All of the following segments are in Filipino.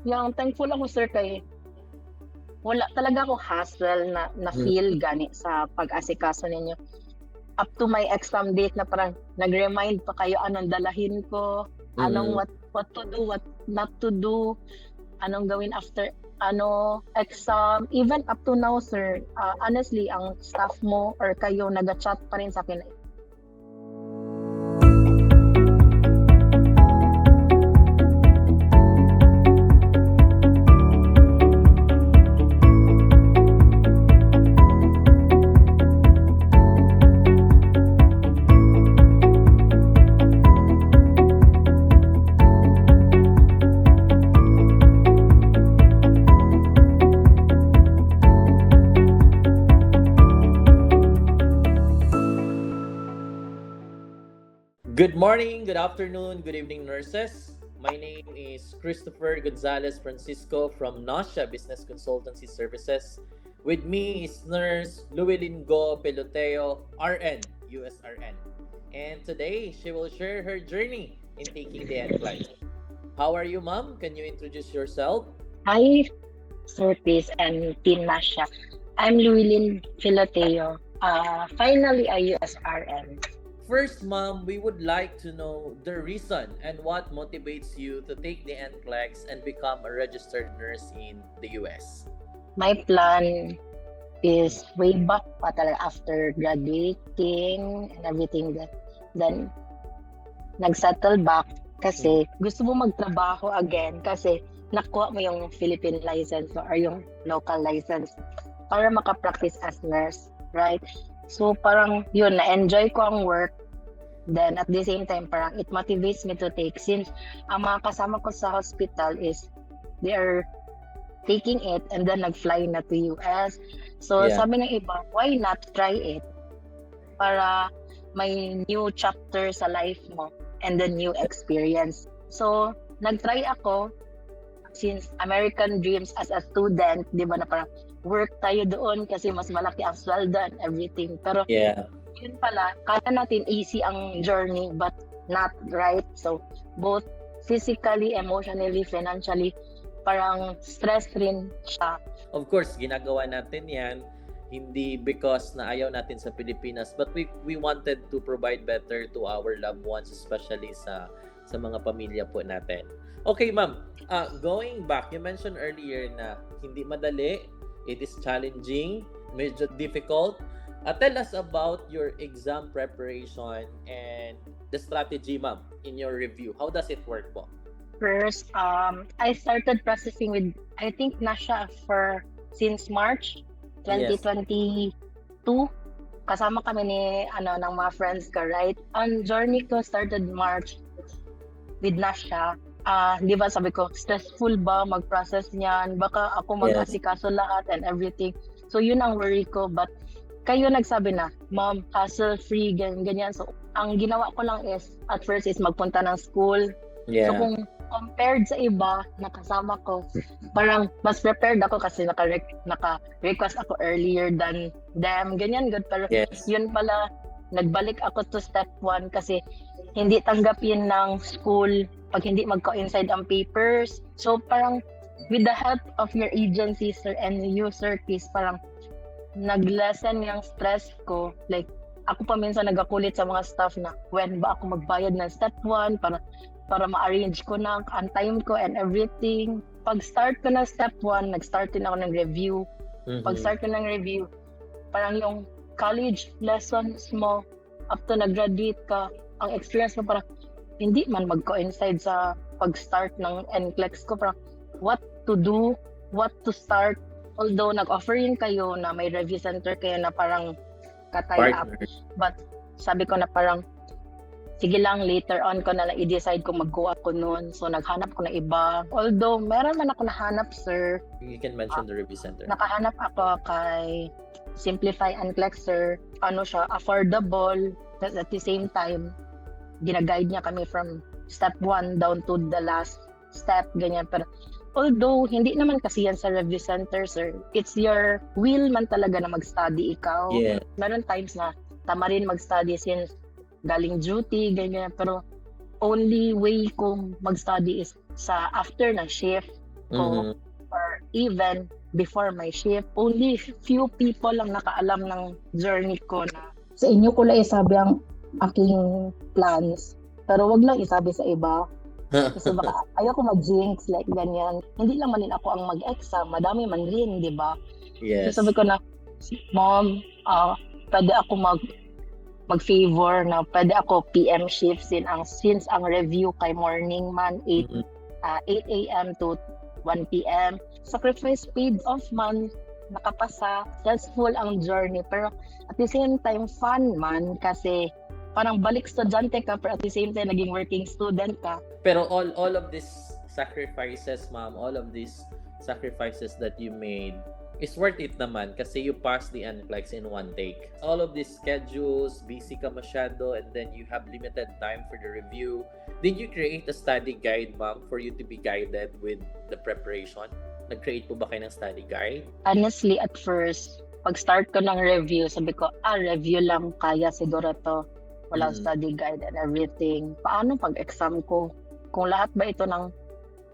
Yang thankful ako sir kay wala talaga ako hassle na Mm. feel gani sa pag-asikaso ninyo. Up to my exam date na parang nag-remind pa kayo anong dalahin ko, anong Mm. what to do, what not to do, anong gawin after exam. Even up to now sir, honestly ang staff mo or kayo naga-chat pa rin sa akin. Good morning, good afternoon, good evening, nurses. My name is Christopher Gonzalez Francisco from Nasha Business Consultancy Services. With me is Nurse Luwilin Go Peloteo, RN, USRN. And today, she will share her journey in taking the NCLEX. How are you, ma'am? Can you introduce yourself? Hi, Sir Chris and Team Nasha. I'm Luilin Filoteo, finally a USRM. First, ma'am, we would like to know the reason and what motivates you to take the NCLEX and become a registered nurse in the US. My plan is way back pa talaga after graduating and everything that then nagsettle back kasi gusto mo magtrabaho again kasi nakuha mo yung Philippine license or yung local license para maka-practice as nurse, right? So parang yun, na-enjoy ko ang work. Then at the same time, parang it motivates me to take since ang mga kasama ko sa hospital is they are taking it and then nag-fly na to US. So Yeah. sabi ng iba, why not try it? Para may new chapter sa life mo and then new experience. So nag-try ako since American dreams as a student, di ba na parang work tayo doon kasi mas malaki ang sweldo and everything. Pero Yeah. yun pala, kaya natin easy ang journey but not right. So, both physically, emotionally, financially, parang stress rin siya. Of course, ginagawa natin yan hindi because na ayaw natin sa Pilipinas, but we wanted to provide better to our loved ones, especially sa mga pamilya po natin. Okay, ma'am. Going back, you mentioned earlier na hindi madali, it is challenging, medyo difficult. Tell us about your exam preparation and the strategy, ma'am, in your review. How does it work po? First, I started processing with, I think, Nasha for since March 2022. Kasama kami ni ng mga friends ko, right? Ang journey ko started March with Nasha. Di ba sabi ko, stressful ba mag-process niyan? Baka ako mag-asikaso lahat and everything. So yun ang worry ko. But kayo nagsabi na, ma'am, hassle-free, ganyan. So ang ginawa ko lang is, at first is magpunta ng school. Yeah. So kung compared sa iba na kasama ko, parang mas prepared ako kasi naka-request ako earlier than them. Ganyan, good. Pero yun pala, nagbalik ako to step 1 kasi hindi tanggapin ng school pag hindi mag-coincide ang papers. So parang with the help of your agency, sir, and you, Sir Chris, parang nag-lessen yung stress ko. Like, ako pa minsan nagakulit sa mga staff na when ba ako magbayad ng step 1 para ma-arrange ko na ang time ko and everything. Pag start ko na step 1, nag-start din ako ng review. Pag start ko ng review, parang yung college lessons mo up to nag-graduate ka, ang experience mo parang hindi man mag-coincide sa pag-start ng NCLEX ko. Parang what to do, what to start. Although nag-offer yun kayo na may review center kayo na parang katay up. But sabi ko na parang sige lang, later on ko na lang i-decide kung mag-go ako noon. So naghanap ko na iba. Although meron man ako nahanap, sir. You can mention the review center. Nakahanap ako kay Simplify NCLEX, sir. Ano siya, affordable. At the same time, gina-guide niya kami from step 1 down to the last step, ganyan. Pero although hindi naman kasi yan sa review center, sir, it's your will man talaga na mag-study ikaw. Yeah. Meron times na tama rin mag-study since galing duty, ganyan. Pero only way kong mag-study is sa after ng shift. ko, Mhm. or even before my shift, only few people lang nakaalam ng journey ko na sa inyo ko lang isabi ang aking plans. Pero wag lang isabi sa iba. Kasi baka ayoko mag-jinx like ganyan. Hindi lang man din ako ang mag-exam. Madami man rin, di ba? Yes. So sabi ko na, Mom, pwede ako mag-favor na pwede ako PM shift since ang review kay morning man 8 Mhm. 8 a.m. to 1 p.m. Sacrifice paid off man, nakapasa, stressful ang journey, pero at the same time fun man kasi parang balik estudyante ka pero at the same time naging working student ka. Pero all of these sacrifices, ma'am, all of these sacrifices that you made is worth it naman kasi you passed the NCLEX in one take. All of these schedules, busy ka masyado, and then you have limited time for the review. Did you create a study guide, ma'am, for you to be guided with the preparation? Nag-create po ba kayo ng study guide? Honestly, at first, pag-start ko ng review, sabi ko, review lang, kaya siguro to. Walang study guide and everything. Paano pag-exam ko? Kung lahat ba ito ng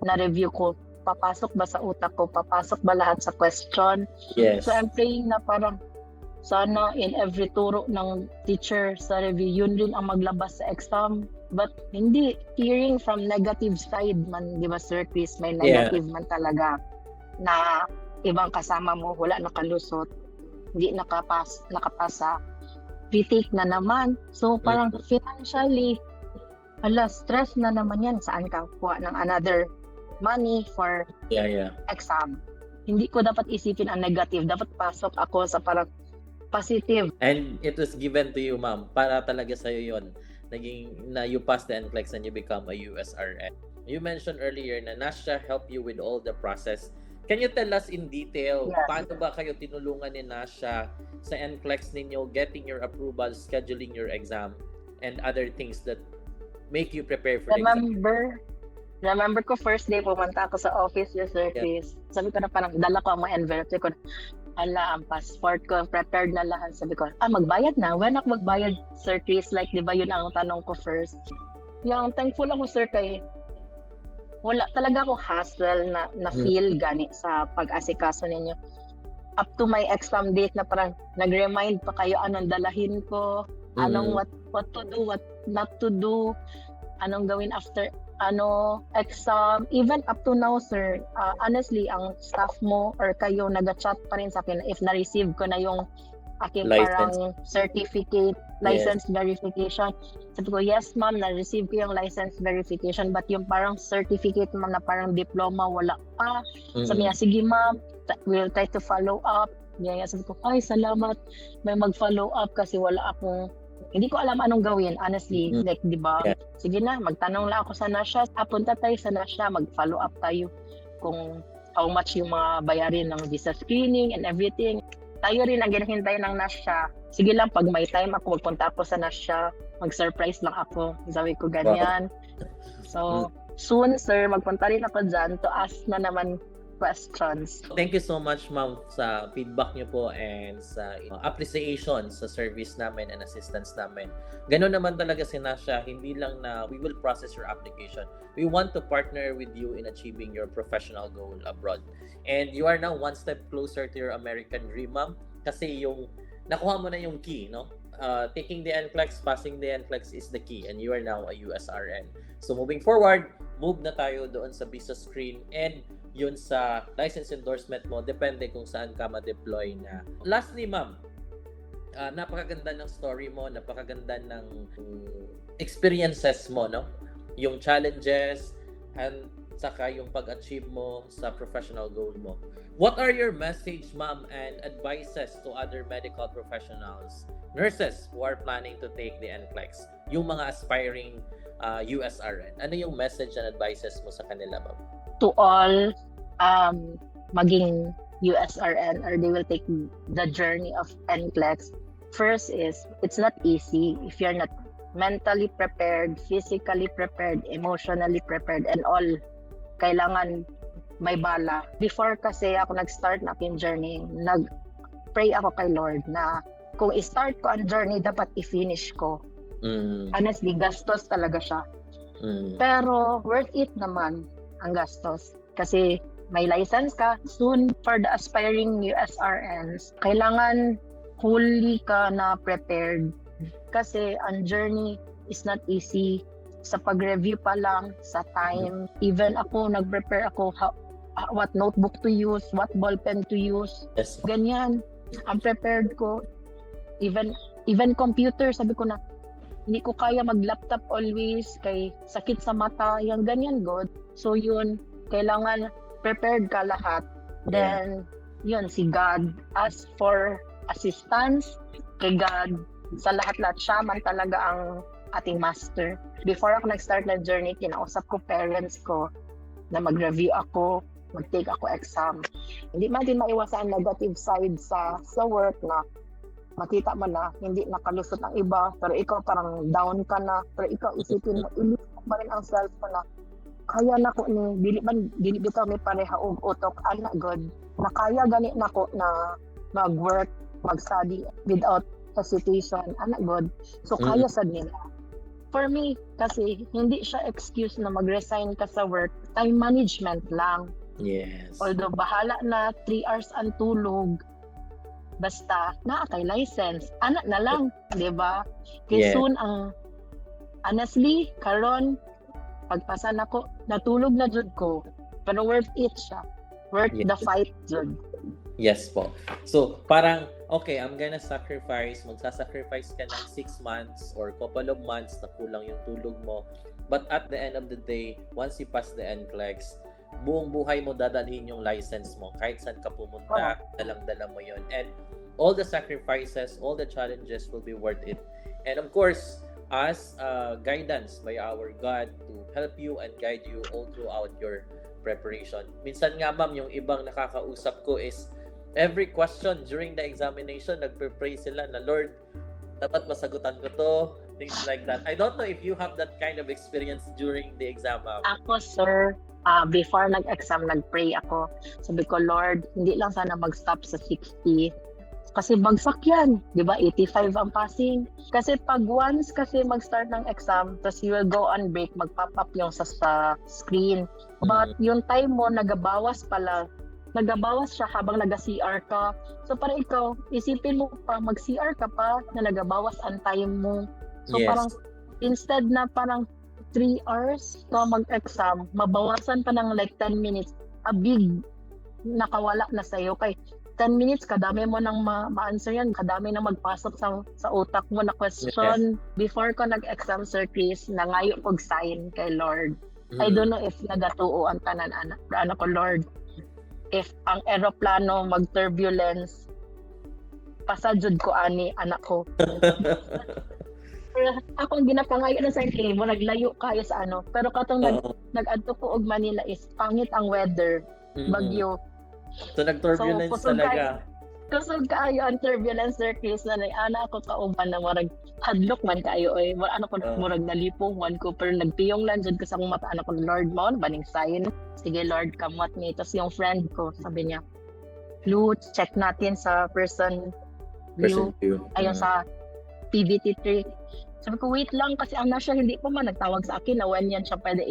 na-review ko, papasok ba sa utak ko? Papasok ba lahat sa question? Yes. So I'm praying na parang sana in every turo ng teacher sa review, yun rin ang maglabas sa exam. But hindi, hearing from negative side man, di ba Sir Chris, may negative man talaga na ibang kasama mo, wala nakalusot, hindi nakapasa, retake na naman. So parang financially, stress na naman yan. Saan ka kuha ng another money for exam? Hindi ko dapat isipin ang negative. Dapat pasok ako sa parang positive. And it was given to you, ma'am, para talaga sa'yo yun. Na you pass the NCLEX and you become a USRN. You mentioned earlier na Nasha helped you with all the process. Can you tell us in detail, paano ba kayo tinulungan ni Nasha sa NCLEX ninyo, getting your approval, scheduling your exam, and other things that make you prepare for the exam? Remember ko first day pumunta ako sa office ni Sir Chris. Sabi ko na parang dala ko ang mga envelope. Sabi ko, ang passport ko, prepared na lahat. Sabi ko, magbayad na. When ako magbayad, Sir Chris? Like, di ba yun ang tanong ko first? Yung thankful ako, Sir, kay wala talaga ako hassle na feel gani sa pag-asikaso ninyo. Up to my exam date na parang nag-remind pa kayo anong dalahin ko, anong what to do, what not to do, anong gawin after exam. Even up to now, sir, honestly, ang staff mo or kayo nag-chat pa rin sa akin if na-receive ko na yung aking parang certificate, license verification. Sabi ko, yes ma'am, na-receive ko yung license verification, but yung parang certificate ma'am na parang diploma, wala pa. Sabi niya, sige ma'am, we'll try to follow up. Sabi ko, salamat, may mag-follow up kasi wala akong, hindi ko alam anong gawin, honestly. Like, di ba? Sige na, magtanong lang ako sa Nasha. Punta tayo sa Nasha, mag-follow up tayo kung how much yung mga bayarin ng visa screening and everything. Tayo rin ang ginahintay ng Nasha. Sige lang, pag may time ako, magpunta ako sa Nasha, mag-surprise lang ako. Sabi ko ganyan. So, soon, sir, magpunta rin ako dyan to ask na naman questions. Thank you so much, ma'am, sa feedback niyo po and sa appreciation sa service namin and assistance namin. Ganon naman talaga si Nasha, hindi lang na we will process your application. We want to partner with you in achieving your professional goal abroad. And you are now one step closer to your American dream, ma'am, kasi yung nakuha mo na yung key, no? Taking the NCLEX, passing the NCLEX is the key, and you are now a USRN. So moving forward, move na tayo doon sa visa screen and yun sa license endorsement mo, depende kung saan ka ma-deploy na. Lastly, ma'am, napakaganda ng story mo, napakaganda ng experiences mo, no? Yung challenges and saka yung pag-achieve mo sa professional goal mo. What are your message, ma'am, and advices to other medical professionals, nurses who are planning to take the NCLEX, yung mga aspiring USRN? Ano yung message and advices mo sa kanila, ma'am? To all maging USRN or they will take the journey of NCLEX, first is it's not easy if you're not mentally prepared, physically prepared, emotionally prepared, and all. Kailangan may bala. Before kasi ako nag-start na aking journey, nag-pray ako kay Lord na kung i-start ko ang journey, dapat i-finish ko. Honestly, gastos talaga siya. Pero worth it naman ang gastos. Kasi may license ka, soon for the aspiring USRNs, kailangan fully ka na prepared. Kasi ang journey is not easy. Sa pag-review pa lang, sa time, even ako, nag-prepare ako what notebook to use, what ballpen to use. Yes. Ganyan. Ang prepared ko. Even computer, sabi ko na, hindi ko kaya mag-laptop always, kay sakit sa mata, yung ganyan, God. So yun, kailangan prepared ka lahat. Then, yun, si God, ask for assistance kay God. Sa lahat-lahat, siya man talaga ang ating master. Before ako nag-start ng journey, kinausap ko parents ko na mag-review ako, mag-take ako exam. Hindi man din maiwasan ang negative side sa work na makita mo na hindi nakalusot ang iba, pero ikaw parang down ka na, pero ikaw isipin mo, ilisip mo rin ang self mo na kaya na ko ni dili bitaw mi pareha og utok ana God na kaya gani nako na mag-work, mag-study without hesitation ana God. So kaya sad nila. For me, kasi hindi siya excuse na mag-resign ka sa work. Time management lang. Yes. Although bahala na 3 hours ang tulog, basta naa kay license. Anak na lang, di ba? Kaya soon honestly, karon pagpasa na ko, natulog na jud ko. Pero worth it siya. Worth the fight jud. Yes po. So, parang, okay, I'm gonna sacrifice. Magsasacrifice ka ng 6 months or couple of months na kulang yung tulog mo. But at the end of the day, once you pass the NCLEX, buong buhay mo dadalhin yung license mo. Kahit saan ka pumunta, dalang-dala mo yun. And all the sacrifices, all the challenges will be worth it. And of course, as guidance by our God to help you and guide you all throughout your preparation. Minsan nga ma'am, yung ibang nakakausap ko is every question during the examination, nagpe-pray sila na Lord, dapat masagutan ko to, things like that. I don't know if you have that kind of experience during the exam, ma'am. Ako, sir, before nag-exam, nag-pray ako. Sabi ko, Lord, hindi lang sana mag-stop sa 60. Kasi bagsak yan, di ba? 85 ang passing. Kasi pag once kasi mag-start ng exam, tapos you will go on break, mag-pop up yung sa screen. But yung time mo, nagabawas pala. Nagabawas siya habang naga-CR ka. So para ikaw, isipin mo pa, mag-CR ka pa, na nagabawas ang time mo. So parang, instead na parang 3 hours ka mag-exam, mabawasan pa ng like 10 minutes, a big nakawala na sa'yo. Kay 10 minutes, kadami mo nang ma-answer yan, kadami nang magpasok sa utak mo na question. Before ko nag-exam, Sir Chris, nangayo kog sign kay Lord. I don't know if nagatuo ang tanan anak ko, Lord. If ang eroplano mag-turbulence, pasajud ko ani anak ko. Akong ginapangayo na sa inyo, naglayo kayo sa ano. Pero katong nag-adto ko og Manila is pangit ang weather, bagyo. So nag-turbulence talaga. Kusog kaayo ang turbulence, Sir Chris, na ana ako kauban na marag hadlok man kaayo oy. Ano ko murag nalipungan ko pero nagpiyong lang jud ko sa akong mata anak ko, Lord mo baning sign. Sige Lord, kamot me. Tapos yung friend ko, sabi niya, Lu, check natin sa person view. Ayun sa PVT3. Sabi ko, wait lang kasi ang nasya hindi pa man nagtawag sa akin na when yan siya pwede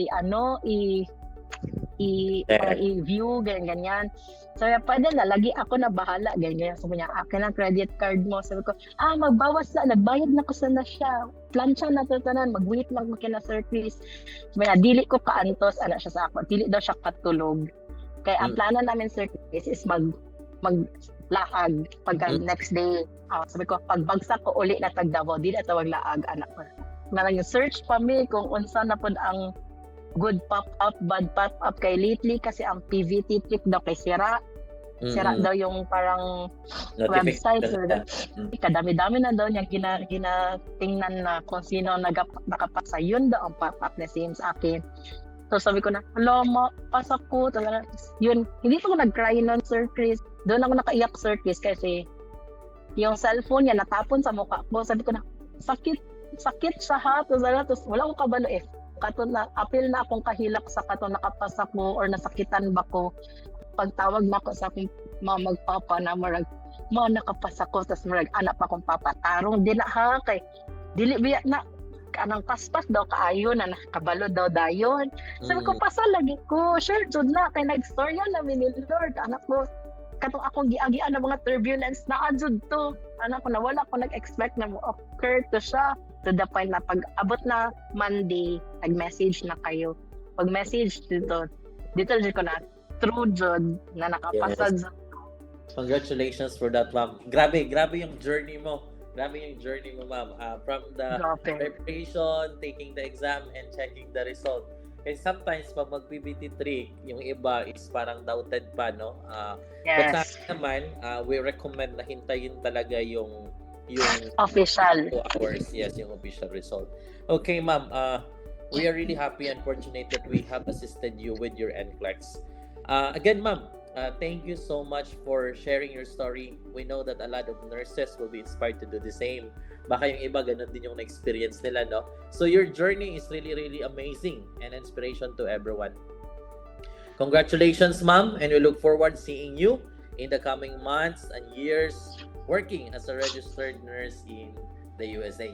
i-view, ganyan. Sabi niya, pwede na, lagi ako na bahala, ganyan. Sabi niya, akin ang credit card mo. Sabi ko, magbawas na, nagbayad na ko sana siya. Plansya na ito tanan, mag-wait lang makina Sir Chris. Sabi niya, dili ko kaantos, anak siya sa ako. Dili daw siya katulog. Kaya ang plano namin, Sir Chris, is maglaag pagka next day. Sabi ko, pagbagsak ko uli na tagdavo, di na tawag laag, anak ko. Marang search pa mi kung unsa na pod ang good pop-up, bad pop-up kay lately kasi ang PVT trick daw kay sira. Sira daw yung parang website. Kadami-dami na daw niya ginatingnan na kung sino nakapasa. Yun daw ang pop-up na same sa akin. So sabi ko na, pasak ko. Yun, hindi pa ko nag-cry nun, Sir Chris. Doon ako nakaiyak, Sir Chris, kasi yung cellphone niya natapon sa mukha ko. Sabi ko na, sakit siya ha. Tapos wala akong kabalo eh. Katon na apil na akong kahilak sa katon nakapasa ko or nasakitan ba ko. Pagtawag na ko sa aking magpapa na marag nakapasa ko, tapos marag anak pa akong papa tarong din na ha kay dili biya na anang paspas daw kaayo na nakabalo daw dayon. Sabi ko, Mm. pasal lagi ko. Sure, jud na. Kay nag-storya namin ni Lord. Anak ko, katong akong giagian ng mga turbulence na jud to. Anak ko, nawala ko nag-expect na mo occur to siya. To the point na pag abot na Monday, nag-message na kayo. Pag-message dito jud ko na true jud na nakapasad. Congratulations for that, ma'am. Grabe yung journey mo. Grabe yung journey mo, ma'am. From the Grabe. preparation, taking the exam, and checking the result. Kasi sometimes, pag mag-PBT3, yung iba is parang doubted pa, no? But sa Yes. akin naman, we recommend na hintayin talaga yung Official. 2 hours. Yes, yung official result. Okay, ma'am. We are really happy and fortunate that we have assisted you with your NCLEX. Again, ma'am, thank you so much for sharing your story. We know that a lot of nurses will be inspired to do the same. Baka yung iba, ganun din yung na-experience nila, no? So your journey is really, really amazing and inspiration to everyone. Congratulations, ma'am, and we look forward seeing you in the coming months and years working as a registered nurse in the USA.